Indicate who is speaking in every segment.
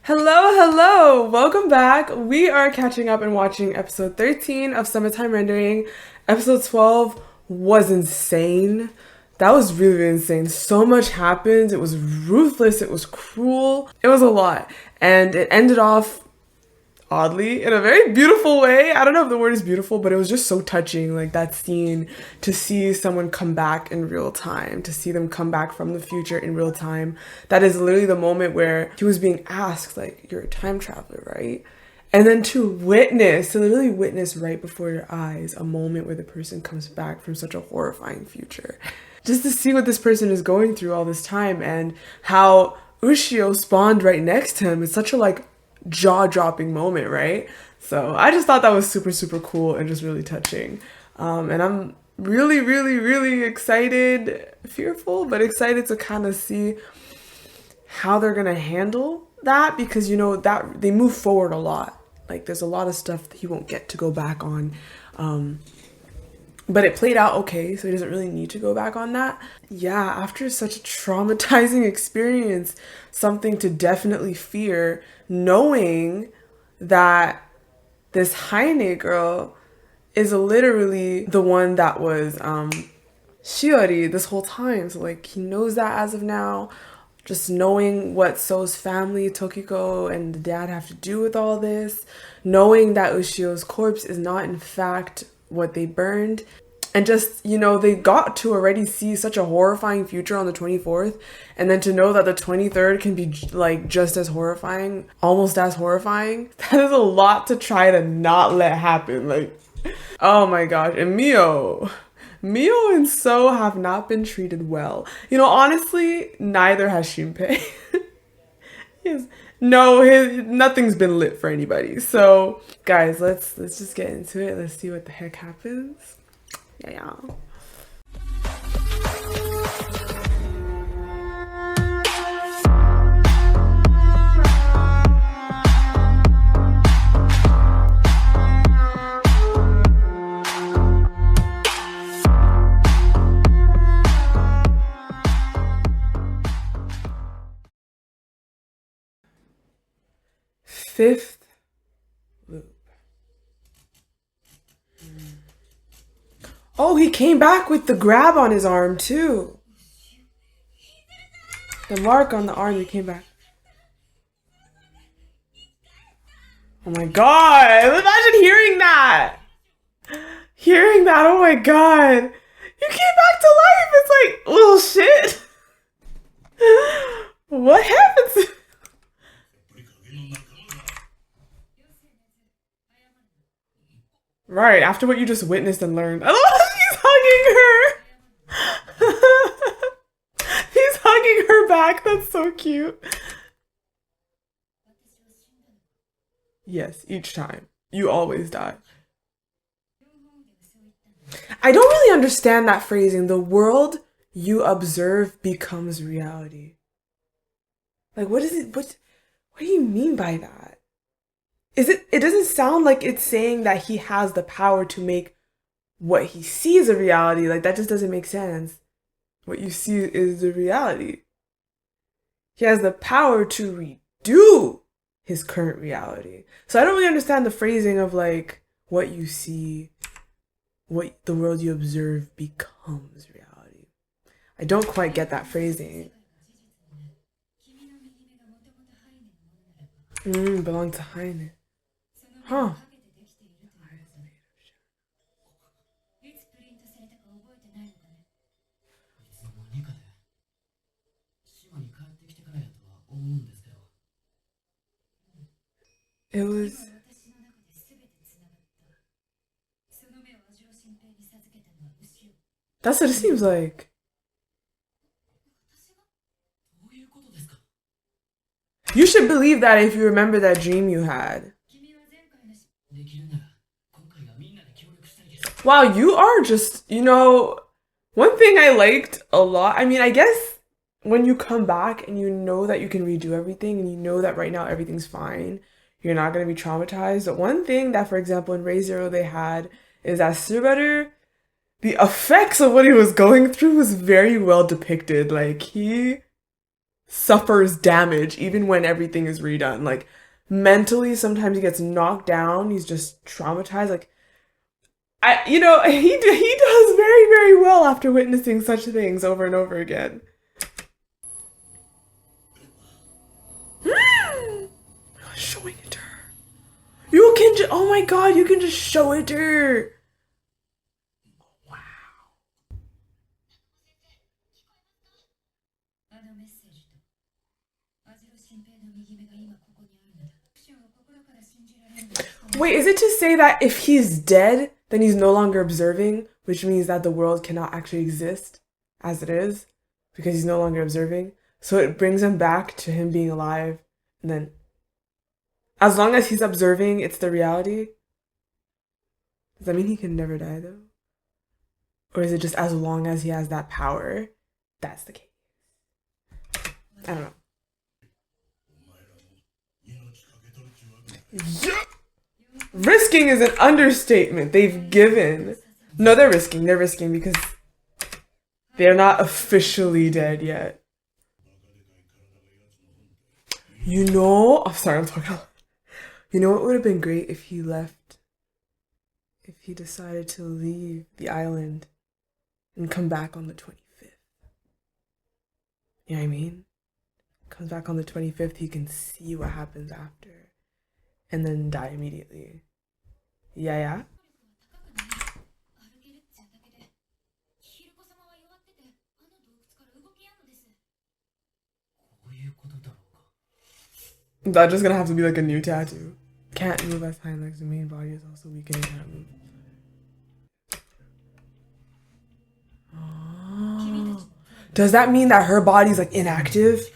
Speaker 1: Hello! Welcome back. We are catching up and watching episode 13 of Summertime Rendering. Episode 12 was insane. That was really insane. So much happened. It was ruthless. It was cruel. It was a lot. And it ended off oddly in a very beautiful way. I don't know if the word is beautiful, but it was just so touching, like that scene, to see someone come back in real time, to see them come back from the future in real time. That is literally the moment where he was being asked, like, you're a time traveler, right? And then to literally witness right before your eyes a moment where the person comes back from such a horrifying future. Just to see what this person is going through all this time and how Ushio spawned right next to him. It's such a jaw-dropping moment, right? So I just thought that was super cool and just really touching. And I'm really excited, fearful, but excited to kind of see how they're gonna handle that, because that they move forward a lot. Like there's a lot of stuff that he won't get to go back on. But it played out okay, so he doesn't really need to go back on that. Yeah, after such a traumatizing experience, something to definitely fear, knowing that this Haine girl is literally the one that was Shiori this whole time. So he knows that as of now. Just knowing what So's family, Tokiko and the dad have to do with all this. Knowing that Ushio's corpse is not in fact what they burned. And just, they got to already see such a horrifying future on the 24th. And then to know that the 23rd can be just as horrifying, almost as horrifying. That is a lot to try to not let happen. Oh my gosh. And Mio and So have not been treated well. Honestly, neither has Shinpei. Nothing's been lit for anybody. So guys, let's just get into it. Let's see what the heck happens. Yeah. Fifth loop. Oh, he came back with the grab on his arm too. The mark on the arm, he came back. Oh my god, imagine hearing that. Oh my god. You came back to life. It's little shit. What happens? Right, after what you just witnessed and learned. I love how she's hugging her. He's hugging her back. That's so cute. Yes, each time. You always die. I don't really understand that phrasing. The world you observe becomes reality. What is it? What do you mean by that? It doesn't sound like it's saying that he has the power to make what he sees a reality. That just doesn't make sense. What you see is the reality. He has the power to redo his current reality. So I don't really understand the phrasing of what you see, what the world you observe becomes reality. I don't quite get that phrasing. Belong to Haine. Huh. It was... That's what it seems like. You should believe that if you remember that dream you had. Wow, you are just, one thing I liked a lot. I mean, I guess when you come back and you know that you can redo everything and you know that right now everything's fine, you're not going to be traumatized. But one thing that, for example, in Re:Zero they had is that Subaru, the effects of what he was going through was very well depicted. He suffers damage even when everything is redone. Like mentally, sometimes he gets knocked down. He's just traumatized. Like he does very, very well after witnessing such things over and over again. Showing it to her. You can just, oh my god, you can just show it to her. Wow. Wait, is it to say that if he's dead, then he's no longer observing, which means that the world cannot actually exist as it is because he's no longer observing? So it brings him back to him being alive, and then as long as he's observing, it's the reality. Does that mean he can never die though? Or is it just as long as he has that power, that's the case? I don't know. Yeah. Risking is an understatement. They've given. No, they're risking. They're risking because they're not officially dead yet. You know, I'm sorry, I'm talking. You know what would have been great if he left, if he decided to leave the island and come back on the 25th. You know what I mean? Comes back on the 25th, he can see what happens after and then die immediately. Yeah. That's just gonna have to be like a new tattoo. Can't move as hind legs. The main body is also weak and can't move. Oh. Does that mean that her body's like inactive?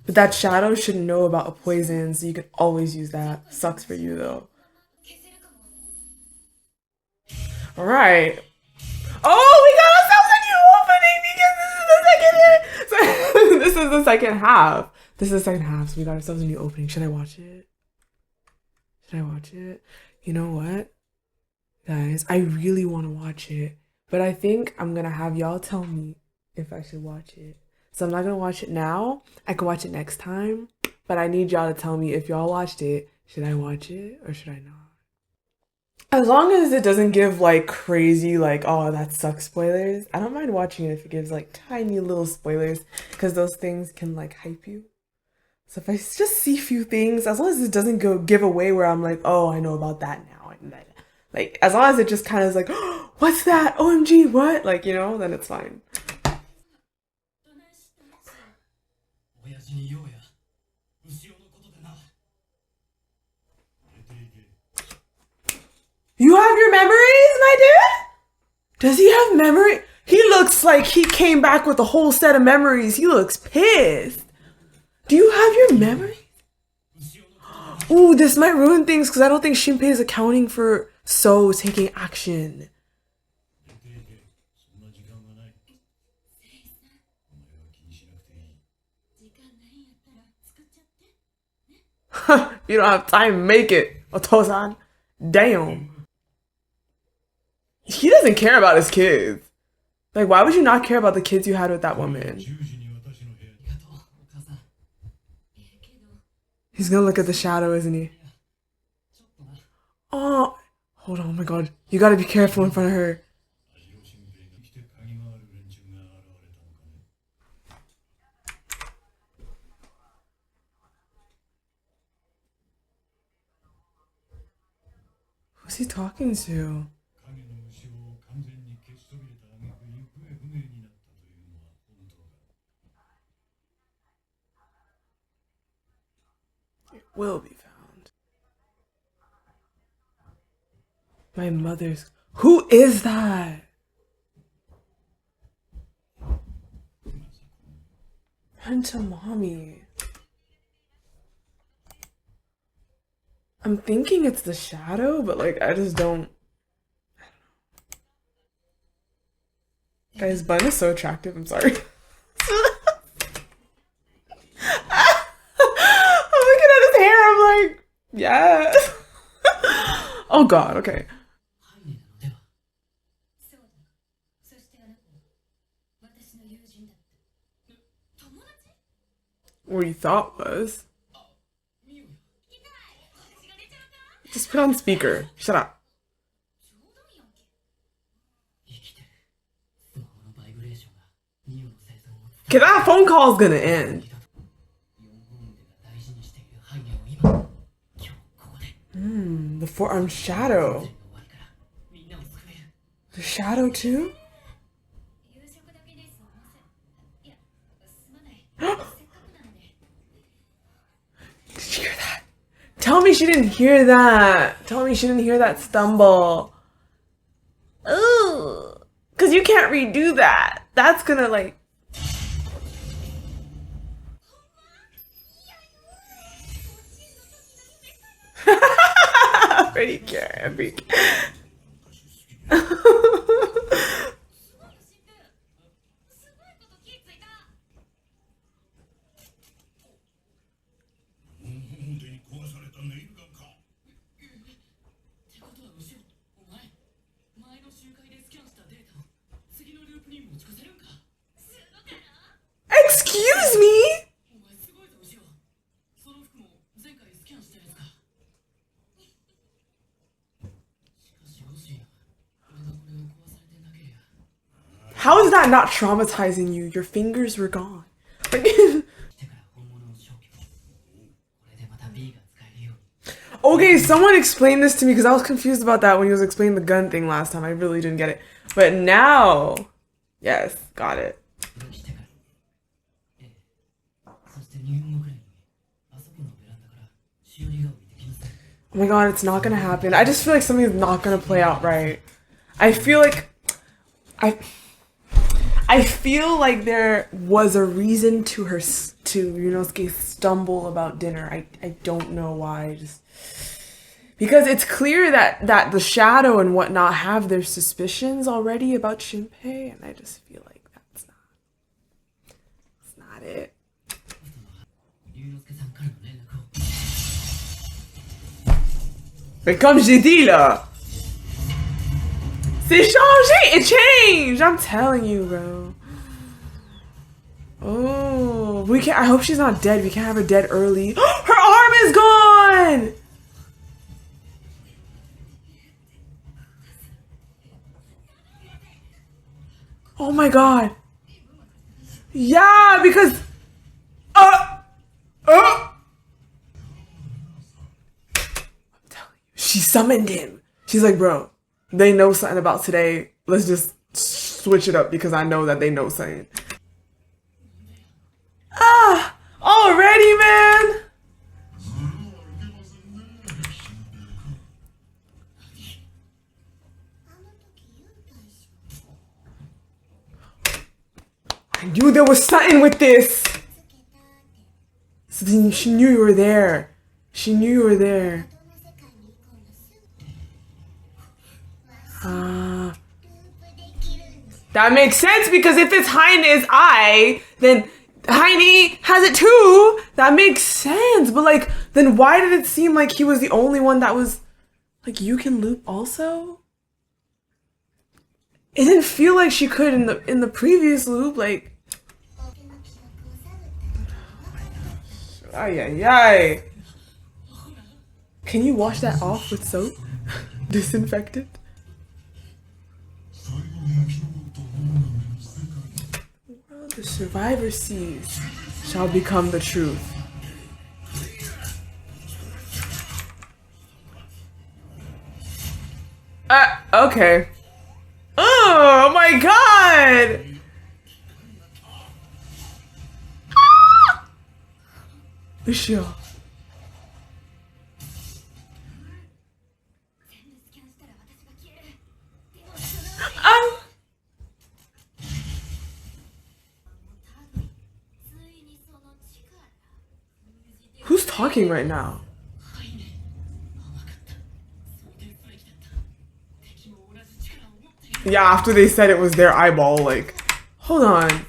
Speaker 1: But that shadow should know about a poison, so you can always use that. Sucks for you though. Alright. Oh, we got ourselves a new opening because this is the second half. This is the second half, so we got ourselves a new opening. Should I watch it? You know what? Guys, I really want to watch it, but I think I'm gonna have y'all tell me if I should watch it. So I'm not gonna watch it now. I can watch it next time, but I need y'all to tell me if y'all watched it. Should I watch it or should I not? As long as it doesn't give like crazy, like, oh, that sucks spoilers, I don't mind watching it if it gives like tiny little spoilers because those things can like hype you. So if I just see few things, as long as it doesn't go give away where I'm like, oh, I know about that now. And then, like, as long as it just kind of is like, oh, what's that? OMG, what? Like, you know, then it's fine. You have your memories, my dude? Does he have memory? He looks like he came back with a whole set of memories. He looks pissed. Do you have your memory? Ooh, this might ruin things because I don't think Shinpei is accounting for So taking action. You don't have time, make it, Otosan. Damn. He doesn't care about his kids. Like, why would you not care about the kids you had with that woman? He's gonna look at the shadow, isn't he? Oh, hold on, oh my god. You gotta be careful in front of her. Who's he talking to? It will be found. My mother's... Who is that? Run to mommy. I'm thinking it's the shadow, but like I just don't. Guys, Bun is so attractive. I'm sorry. Yes. Oh god, okay. What you thought was. Just put on speaker. Shut up. Okay, that phone call is gonna end. The forearm shadow. The shadow too? Did you hear that? Tell me she didn't hear that. Tell me she didn't hear that stumble. Ooh. Because you can't redo that. That's gonna like... Pretty care. Excuse me? How is that not traumatizing you? Your fingers were gone. Okay, someone explain this to me because I was confused about that when he was explaining the gun thing last time. I really didn't get it. But now, yes, got it. Oh my god, it's not gonna happen. I just feel like something's not gonna play out right. I feel like I feel like there was a reason to her to Yunosuke stumble about dinner. I don't know why. Just because it's clear that the shadow and whatnot have their suspicions already about Shinpei, and I just feel like that's not it. Mais comme j'ai dit là, c'est changé, it changed. I'm telling you, bro. Oh, we can't. I hope she's not dead. We can't have her dead early. Her arm is gone. Oh my god. Yeah, because. She summoned him. She's like, bro, they know something about today. Let's just switch it up because I know that they know something. Already, man. I knew there was something with this. So then she knew you were there. She knew you were there. That makes sense because if it's Heine's eye, then Heine has it too. That makes sense. But like, then why did it seem like he was the only one that was like, you can loop also? It didn't feel like she could in the previous loop. Like, ay. Can you wash that off with soap? Disinfectant? What the survivor sees shall become the truth. Okay. Oh my god! Lucio. Who's talking right now? Yeah, after they said it was their eyeball, like, hold on.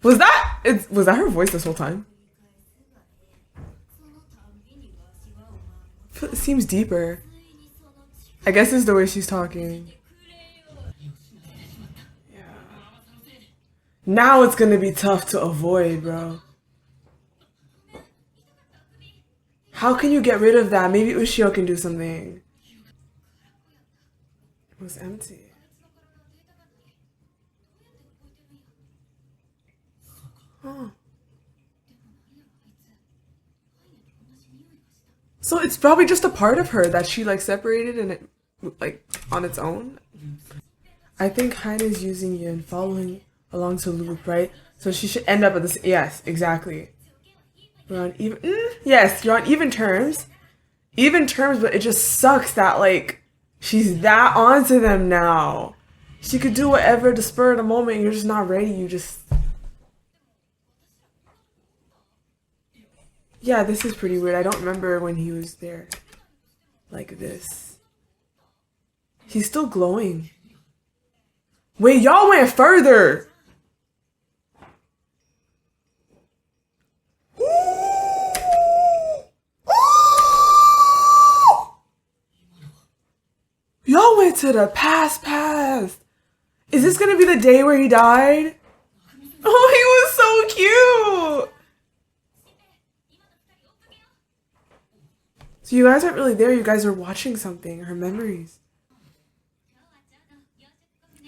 Speaker 1: Was that her voice this whole time? It seems deeper. I guess it's the way she's talking. Yeah. Now it's gonna be tough to avoid, bro. How can you get rid of that? Maybe Ushio can do something. It was empty. Huh. So it's probably just a part of her that she like separated and it like on its own. I think Hein is using you and following along to loop, right? So she should end up at this. Yes, exactly. We're on even. Yes, you're on even terms. Even terms, but it just sucks that like she's that onto them now. She could do whatever to spur of the moment. You're just not ready. You just. Yeah, this is pretty weird. I don't remember when he was there like this. He's still glowing. Wait, y'all went further. Y'all went to the past. Is this gonna be the day where he died? Oh, he was so cute. So you guys aren't really there. You guys are watching something. Her memories.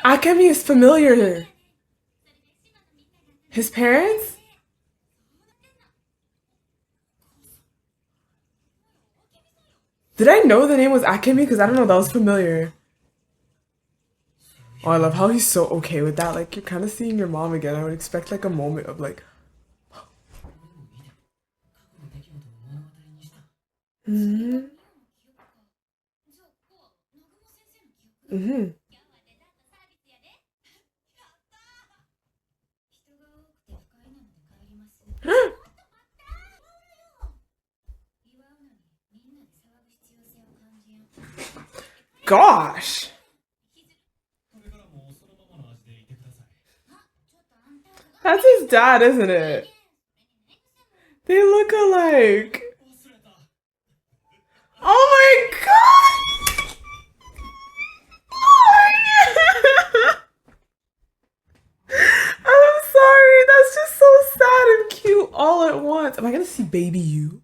Speaker 1: Akemi is familiar. His parents? Did I know the name was Akemi? Because I don't know, that was familiar. Oh, I love how he's so okay with that. Like, you're kind of seeing your mom again. I would expect like a moment of like, mm-hmm, mm-hmm. Gosh. That's his dad, isn't it? They look alike. Oh my god! Oh I'm sorry. That's just so sad and cute all at once. Am I gonna see baby you?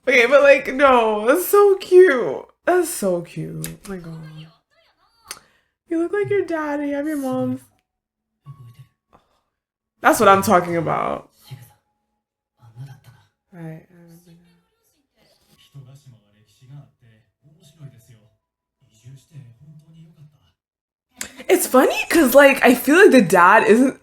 Speaker 1: Okay, but like, no, that's so cute. That's so cute. Oh my god. You look like your dad and you have your mom's. That's what I'm talking about. Right. I remember now. It's funny because, like, I feel like the dad isn't.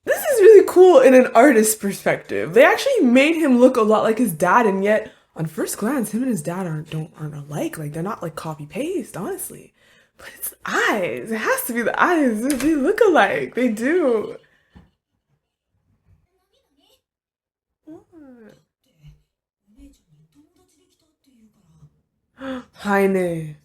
Speaker 1: This is really cool in an artist's perspective. They actually made him look a lot like his dad, and yet, on first glance, him and his dad aren't alike. Like, they're not like copy paste, honestly. But it's eyes. It has to be the eyes. They look alike. They do. Heine.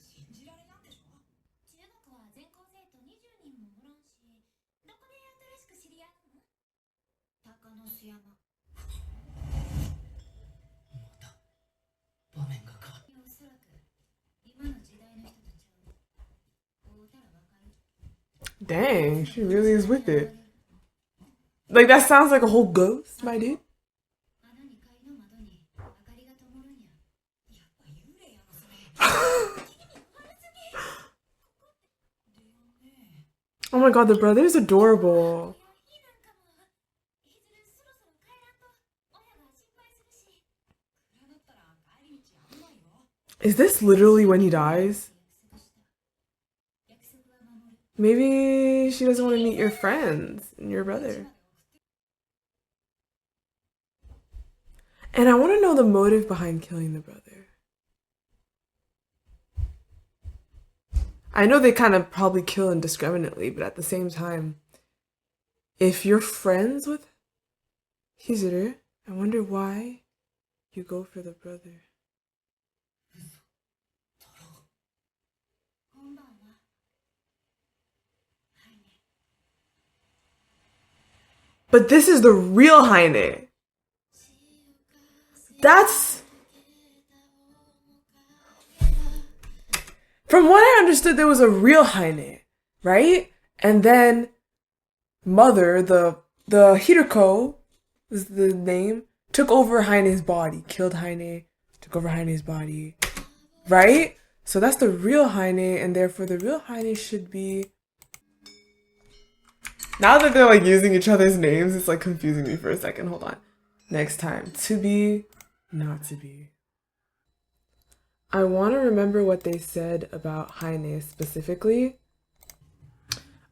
Speaker 1: Dang, she really is with it. Like that sounds like a whole ghost, my dude. Oh my god, the brother is adorable. Is this literally when he dies? Maybe she doesn't want to meet your friends and your brother. And I want to know the motive behind killing the brother. I know they kind of probably kill indiscriminately, but at the same time, if you're friends with Hizuru, I wonder why you go for the brother. But this is the real Heine. That's... From what I understood, there was a real Haine, right? And then Mother, the Hiroko is the name, took over Haine's body, killed Haine, took over Haine's body, right? So that's the real Haine, and therefore the real Haine should be... Now that they're like using each other's names, it's like confusing me for a second. Hold on. Next time. To be, not to be. I want to remember what they said about Haine specifically.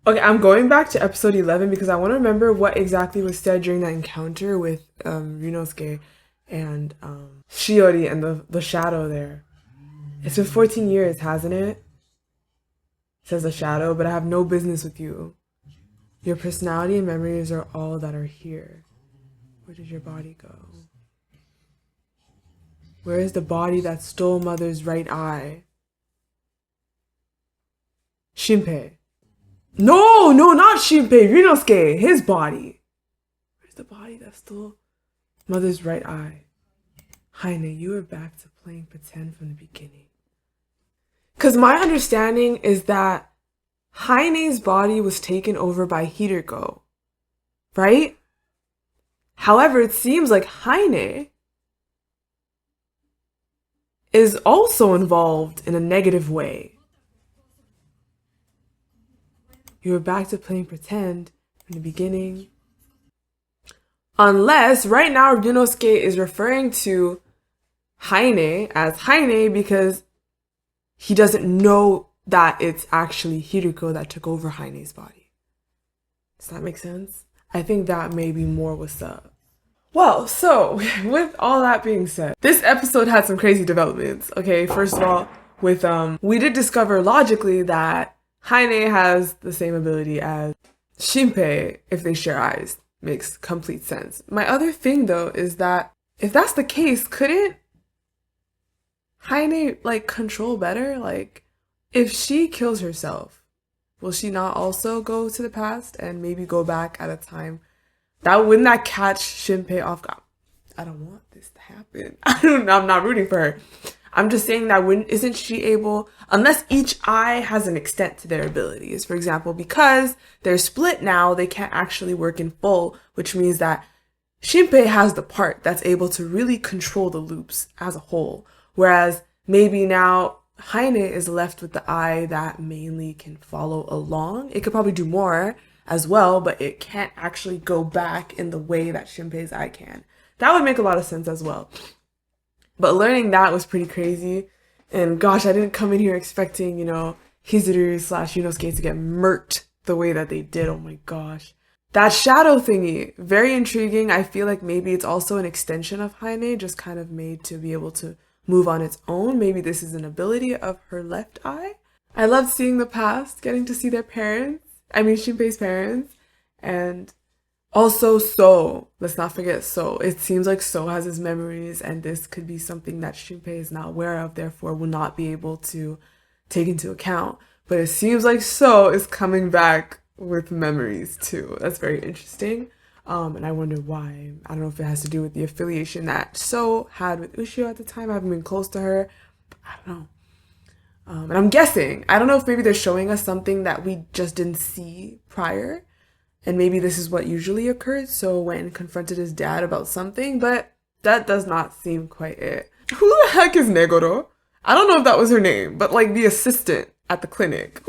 Speaker 1: Okay, I'm going back to episode 11 because I want to remember what exactly was said during that encounter with Ryunosuke and Shiori and the shadow there. It's been 14 years, hasn't it? Says the shadow, but I have no business with you. Your personality and memories are all that are here. Where did your body go? Where is the body that stole Mother's right eye? Shinpei. No, not Shinpei. Ryunosuke. His body. Where's the body that stole Mother's right eye? Haine, you are back to playing pretend from the beginning. Because my understanding is that Haine's body was taken over by Hiroko, right? However, it seems like Haine is also involved in a negative way. You were back to playing pretend in the beginning. Unless, right now, Ryunosuke is referring to Haine as Haine because he doesn't know that it's actually Hiroko that took over Haine's body. Does that make sense? I think that may be more what's up. Well, so, with all that being said, this episode had some crazy developments, okay? First of all, with, we did discover logically that Haine has the same ability as Shinpei if they share eyes. Makes complete sense. My other thing, though, is that if that's the case, couldn't Haine, like, control better? Like, if she kills herself, will she not also go to the past and maybe go back at a time? Wouldn't that catch Shinpei off guard? I don't want this to happen. I'm not rooting for her. I'm just saying that isn't she able, unless each eye has an extent to their abilities, for example, because they're split now, they can't actually work in full, which means that Shinpei has the part that's able to really control the loops as a whole, whereas maybe now Haine is left with the eye that mainly can follow along. It could probably do more as well, but it can't actually go back in the way that Shinpei's eye can. That would make a lot of sense as well. But learning that was pretty crazy. And gosh, I didn't come in here expecting, Hizuru / Yunosuke to get murked the way that they did. Oh my gosh. That shadow thingy, very intriguing. I feel like maybe it's also an extension of Haine, just kind of made to be able to move on its own. Maybe this is an ability of her left eye. I loved seeing the past, getting to see their parents. Shinpei's parents. And also So. Let's not forget So. It seems like So has his memories, and this could be something that Shinpei is not aware of, therefore will not be able to take into account. But it seems like So is coming back with memories too. That's very interesting. And I wonder why. I don't know if it has to do with the affiliation that So had with Ushio at the time. I haven't been close to her. But I don't know. And I'm guessing. I don't know if maybe they're showing us something that we just didn't see prior. And maybe this is what usually occurs. So when confronted his dad about something, but that does not seem quite it. Who the heck is Negoro? I don't know if that was her name, but like the assistant at the clinic.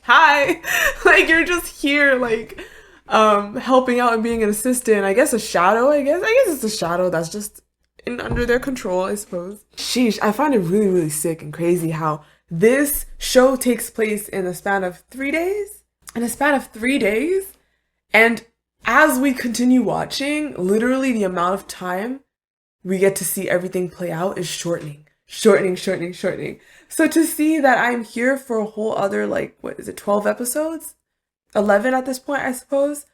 Speaker 1: Hi! Like you're just here like helping out and being an assistant. I guess a shadow, I guess it's a shadow that's just under their control, I suppose. Sheesh, I find it really, really sick and crazy how this show takes place in a span of 3 days. In a span of 3 days. And as we continue watching, literally the amount of time we get to see everything play out is shortening. So to see that I'm here for a whole other, 12 episodes? 11 at this point, I suppose,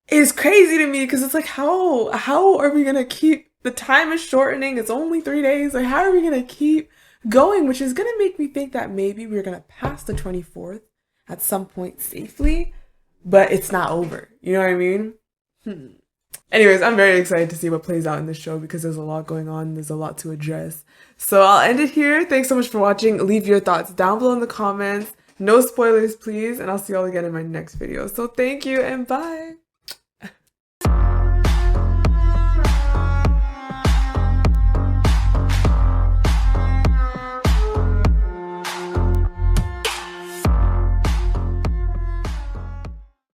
Speaker 1: is crazy to me because it's like, how are we going to keep, the time is shortening, it's only 3 days, like how are we going to keep going, which is going to make me think that maybe we're going to pass the 24th at some point safely, but it's not over, you know what I mean? Anyways, I'm very excited to see what plays out in this show because there's a lot going on. There's a lot to address. So I'll end it here. Thanks so much for watching. Leave your thoughts down below in the comments. No spoilers, please. And I'll see y'all again in my next video. So thank you and bye.